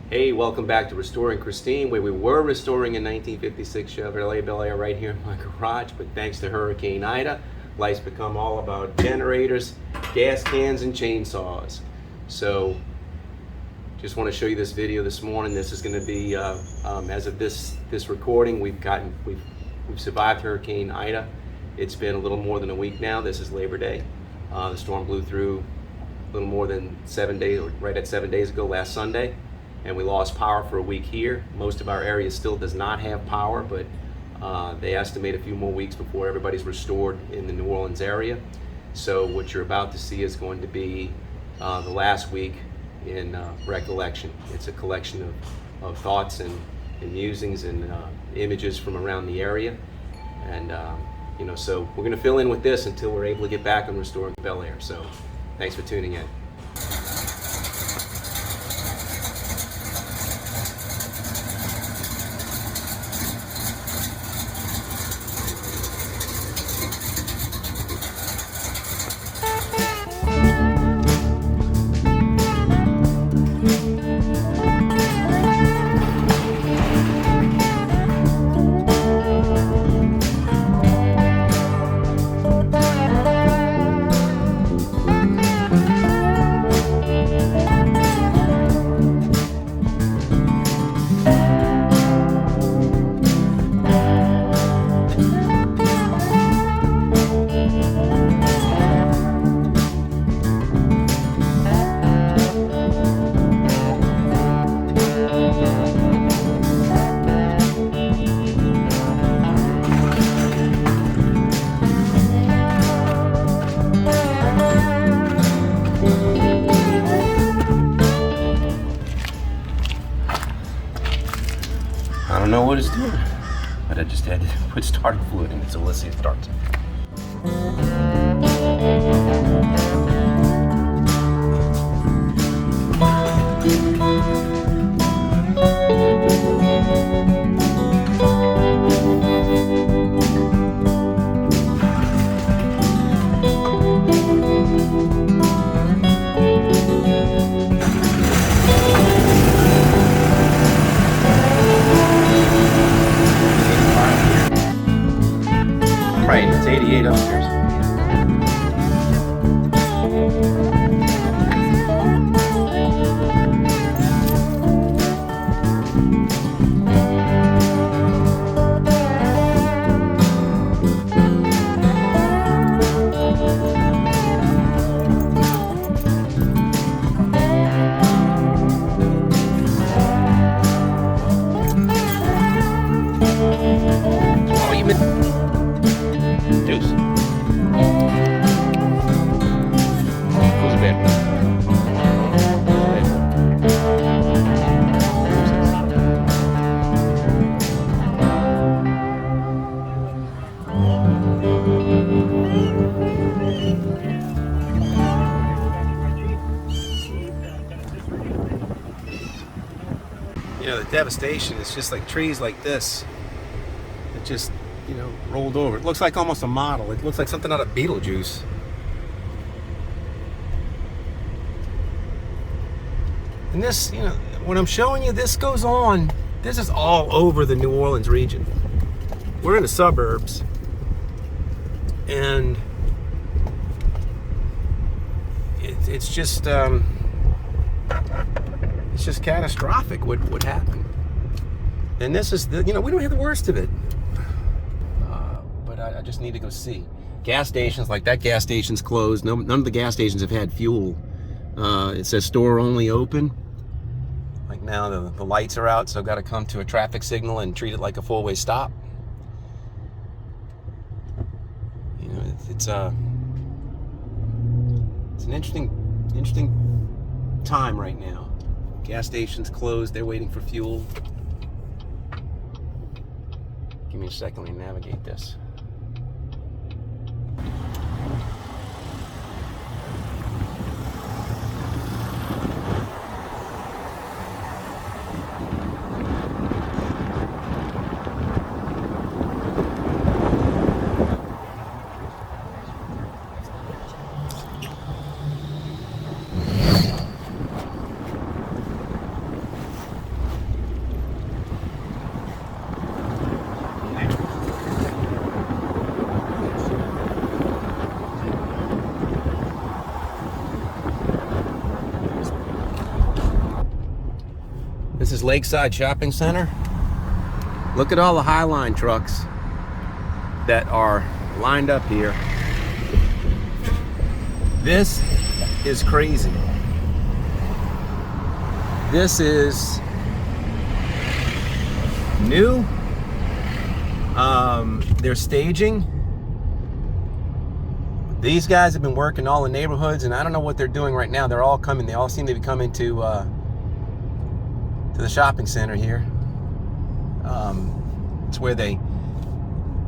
Hey, welcome back to Restoring Christine, where we were restoring a 1956 Chevy Bel Air right here in my garage, but thanks to Hurricane Ida, life's become all about generators, gas cans, and chainsaws. So, just want to show you this video this morning. This is going to be, as of this recording, we've survived Hurricane Ida. It's been a little more than a week now. This is Labor Day. The storm blew through a little more than 7 days, or right at 7 days ago, last Sunday. And we lost power for a week here. Most of our area still does not have power, but they estimate a few more weeks before everybody's restored in the New Orleans area. So what you're about to see is going to be the last week in recollection. It's a collection of thoughts and musings and images from around the area. And so we're going to fill in with this until we're able to get back on restoring Bel Air. So thanks for tuning in. I don't know what it's doing, but I just had to put starter fluid in it, so let's see if it starts. Right, it's 88 upstairs. Oh, you been... Deuce. Goes a bit. The devastation is just like trees like this. It just rolled over. It looks like almost a model. It looks like something out of Beetlejuice. And this, when I'm showing you, this goes on. This is all over the New Orleans region. We're in the suburbs, and it's just catastrophic what happened. And this is we don't have the worst of it. I just need to go see. Gas stations, like that gas station's closed. None of the gas stations have had fuel. It says store only open. Like now the lights are out, so I've got to come to a traffic signal and treat it like a four-way stop. It's an interesting time right now. Gas stations closed. They're waiting for fuel. Give me a second to navigate this. This is Lakeside Shopping Center. Look at all the Highline trucks that are lined up here. This is crazy. This is new. They're staging. These guys have been working all the neighborhoods, and I don't know what they're doing right now. They're all coming. They all seem to be coming to the shopping center here. It's where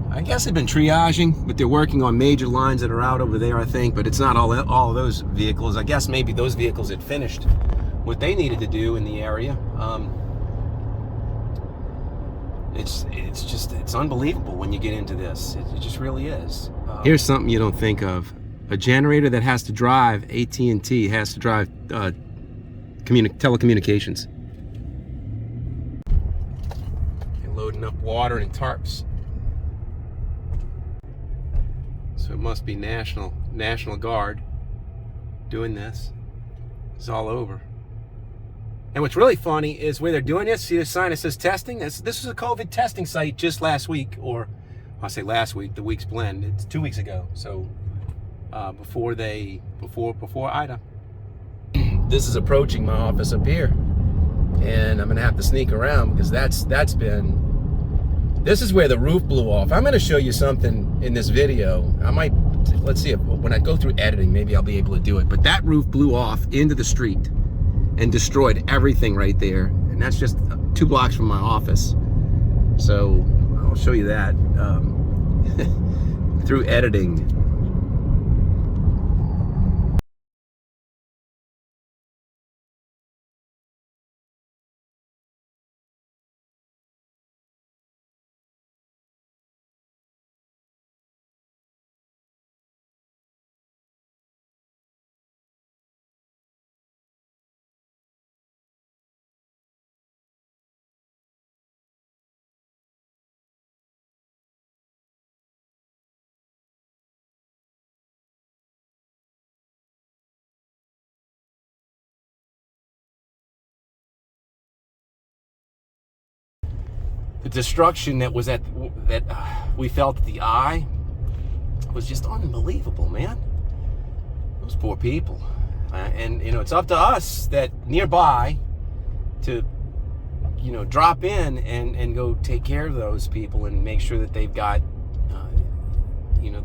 I guess they've been triaging, but they're working on major lines that are out over there, I think. But it's not all of those vehicles. I guess maybe those vehicles had finished what they needed to do in the area. It's unbelievable when you get into this. It just really is. Here's something you don't think of: a generator that has to drive AT&T, has to drive telecommunications. They're loading up water and tarps. So it must be National Guard doing this. It's all over. And what's really funny is where they're doing this. See the sign that says testing? This was a COVID testing site just last week, or I'll say last week, the week's blend. It's 2 weeks ago. So before Ida. This is approaching my office up here, and I'm gonna have to sneak around because this is where the roof blew off. I'm gonna show you something in this video. Let's see if when I go through editing, maybe I'll be able to do it. But that roof blew off into the street and destroyed everything right there. And that's just 2 blocks from my office. So I'll show you that through editing. The destruction that we felt at the eye was just unbelievable, man. Those poor people. And it's up to us that nearby to drop in and go take care of those people and make sure that they've got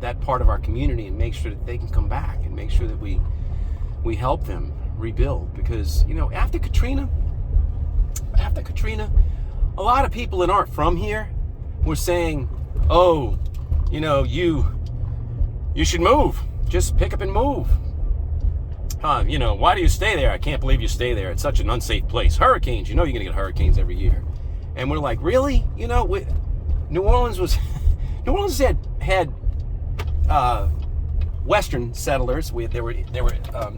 that part of our community, and make sure that they can come back, and make sure that we help them rebuild. Because after Katrina, a lot of people that aren't from here were saying, oh, you should move. Just pick up and move. Why do you stay there? I can't believe you stay there. It's such an unsafe place. Hurricanes, you're going to get hurricanes every year. And we're like, really? New Orleans had Western settlers. There were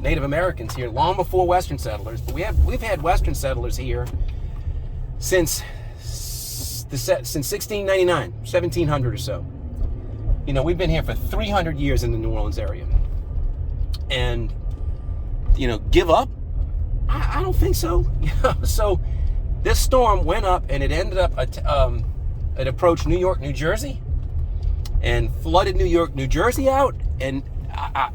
Native Americans here long before Western settlers. But we've had Western settlers here since 1699, 1700 or so. We've been here for 300 years in the New Orleans area. And, give up? I don't think so. So this storm went up, and it ended up, it approached New York, New Jersey, and flooded New York, New Jersey out. And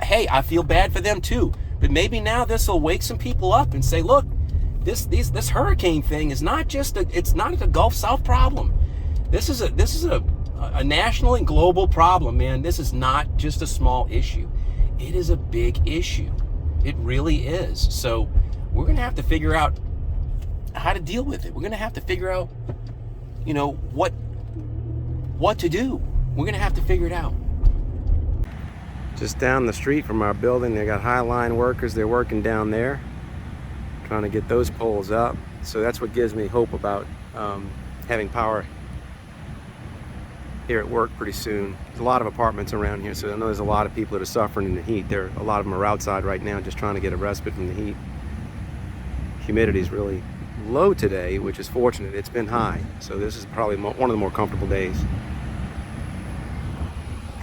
hey, I feel bad for them too. But maybe now this will wake some people up and say, look, this hurricane thing is it's not a Gulf South problem. This is a national and global problem, man. This is not just a small issue. It is a big issue. It really is. So we're gonna have to figure out how to deal with it. We're gonna have to figure out, what to do. We're gonna have to figure it out. Just down the street from our building, they got Highline workers. They're working down there, trying to get those poles up. So that's what gives me hope about having power here at work pretty soon. There's a lot of apartments around here, so I know there's a lot of people that are suffering in the heat. A lot of them are outside right now just trying to get a respite from the heat. Humidity is really low today, which is fortunate. It's been high, so this is probably one of the more comfortable days.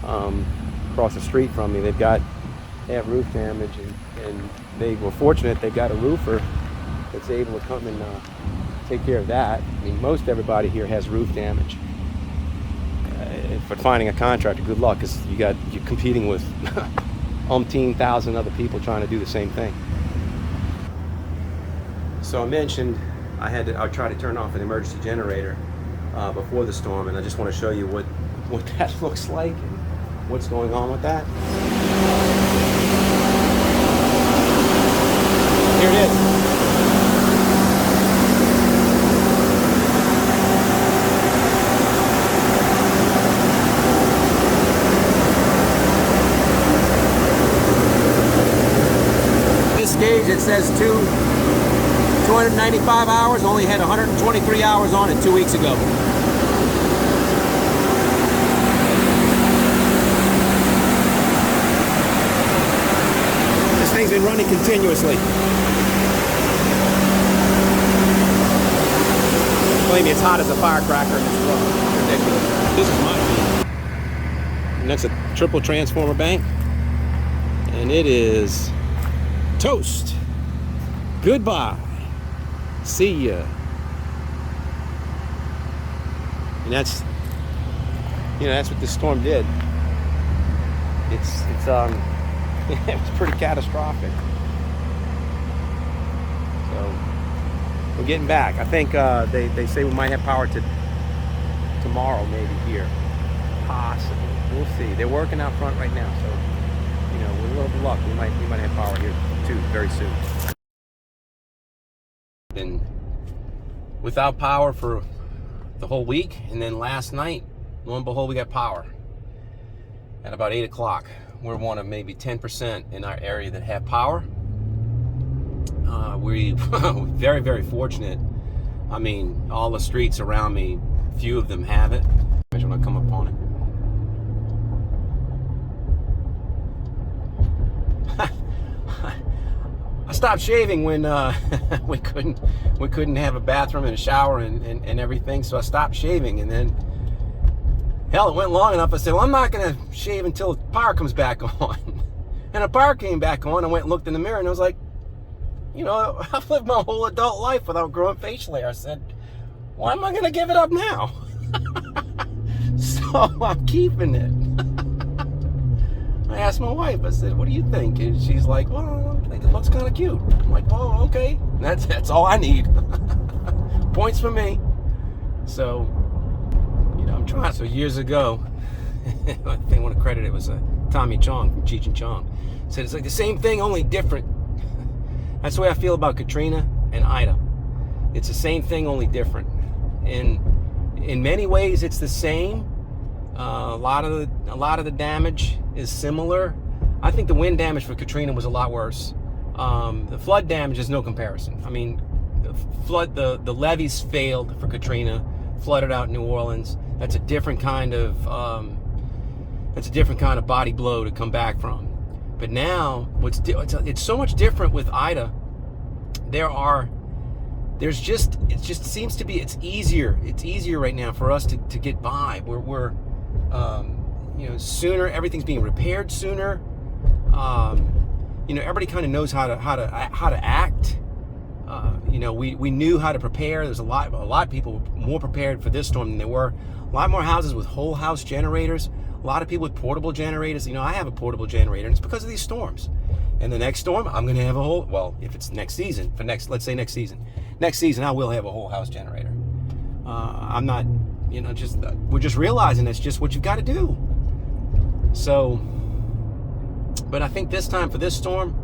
Across the street from me, they have roof damage, and they were fortunate they got a roofer that's able to come and take care of that. I mean, most everybody here has roof damage. For finding a contractor, good luck, because you're competing with umpteen thousand other people trying to do the same thing. So I mentioned I tried to turn off an emergency generator before the storm, and I just want to show you what that looks like and what's going on with that. Here it is. It says 295 hours, only had 123 hours on it 2 weeks ago. This thing's been running continuously. Believe me, it's hot as a firecracker in this truck. Ridiculous. This is my feed. And that's a triple transformer bank. And it is toast. Goodbye. See ya. And that's what this storm did. It's it's pretty catastrophic. So we're getting back. I think they say we might have power tomorrow, maybe here, possibly. We'll see. They're working out front right now, so with a little bit of luck, we might have power here too very soon. Been without power for the whole week, and then last night, lo and behold, we got power at about 8 o'clock. We're one of maybe 10% in our area that have power. We're very, very fortunate. I mean, all the streets around me, few of them have it. When I come upon it. I stopped shaving when we couldn't have a bathroom and a shower and everything, so I stopped shaving, and then hell, it went long enough. I said, well, I'm not gonna shave until power comes back on. And the power came back on. I went and looked in the mirror, and I was like, I've lived my whole adult life without growing facial hair. I said, why am I gonna give it up now? So I'm keeping it. I asked my wife, I said, what do you think? And she's like, well, I think it looks kind of cute. I'm like, oh, okay. That's all I need. Points for me. So, I'm trying. So years ago, I think I want to credit it was Tommy Chong from Cheech and Chong. Said it's like the same thing, only different. That's the way I feel about Katrina and Ida. It's the same thing, only different. And in many ways, it's the same. A lot of the damage is similar. I think the wind damage for Katrina was a lot worse. The flood damage is no comparison. I mean, the levees failed for Katrina, flooded out New Orleans. That's a different kind of body blow to come back from. But now, it's so much different with Ida. It just seems to be, it's easier right now for us to get by. We're sooner, everything's being repaired sooner. Everybody kind of knows how to act. We knew how to prepare. There's a lot of people more prepared for this storm than they were. A lot more houses with whole house generators. A lot of people with portable generators. I have a portable generator, and it's because of these storms. And the next storm, I'm going to have if it's next season, let's say next season, I will have a whole house generator. I'm not, we're just realizing that's just what you've got to do. So, but I think this time for this storm,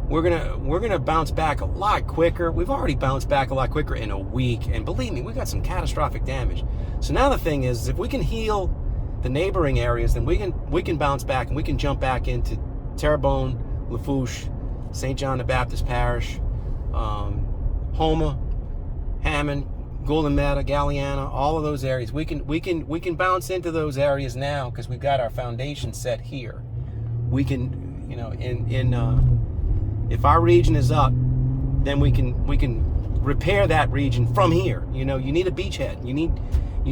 we're gonna bounce back a lot quicker. We've already bounced back a lot quicker in a week, and believe me, we got some catastrophic damage. So now the thing is, if we can heal the neighboring areas, then we can bounce back, and we can jump back into Terrebonne, Lafourche, St. John the Baptist Parish, Houma, Hammond, Golden Meta, Galliana, all of those areas. We can bounce into those areas now because we've got our foundation set here. We can, if our region is up, then we can repair that region from here. You need a beachhead. You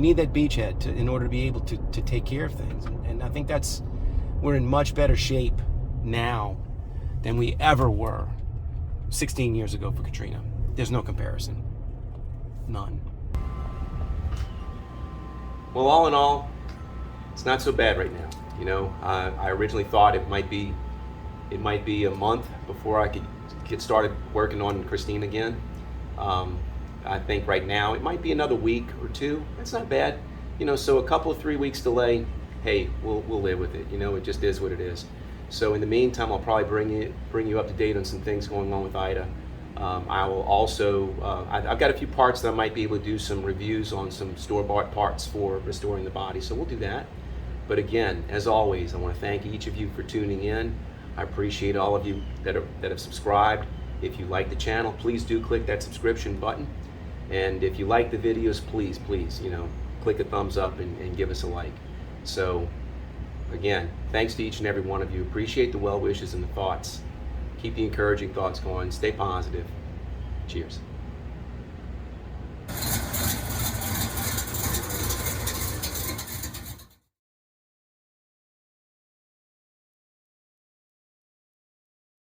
need that beachhead in order to be able to take care of things. And I think we're in much better shape now than we ever were 16 years ago for Katrina. There's no comparison. none. Well, all in all, it's not so bad right now. You know, I originally thought it might be a month before I could get started working on Christine again. I think right now it might be another week or two. That's not bad. You know, so a couple of 3 weeks delay, hey, we'll live with it. You know, it just is what it is. So in the meantime, I'll probably bring you up to date on some things going on with Ida. I will also, I've got a few parts that I might be able to do some reviews on, some store-bought parts for restoring the body, so we'll do that. But again, as always, I want to thank each of you for tuning in. I appreciate all of you that have subscribed. If you like the channel, please do click that subscription button. And if you like the videos, please, you know, click a thumbs up and give us a like. So again, thanks to each and every one of you. Appreciate the well wishes and the thoughts. Keep the encouraging thoughts going. Stay positive. Cheers.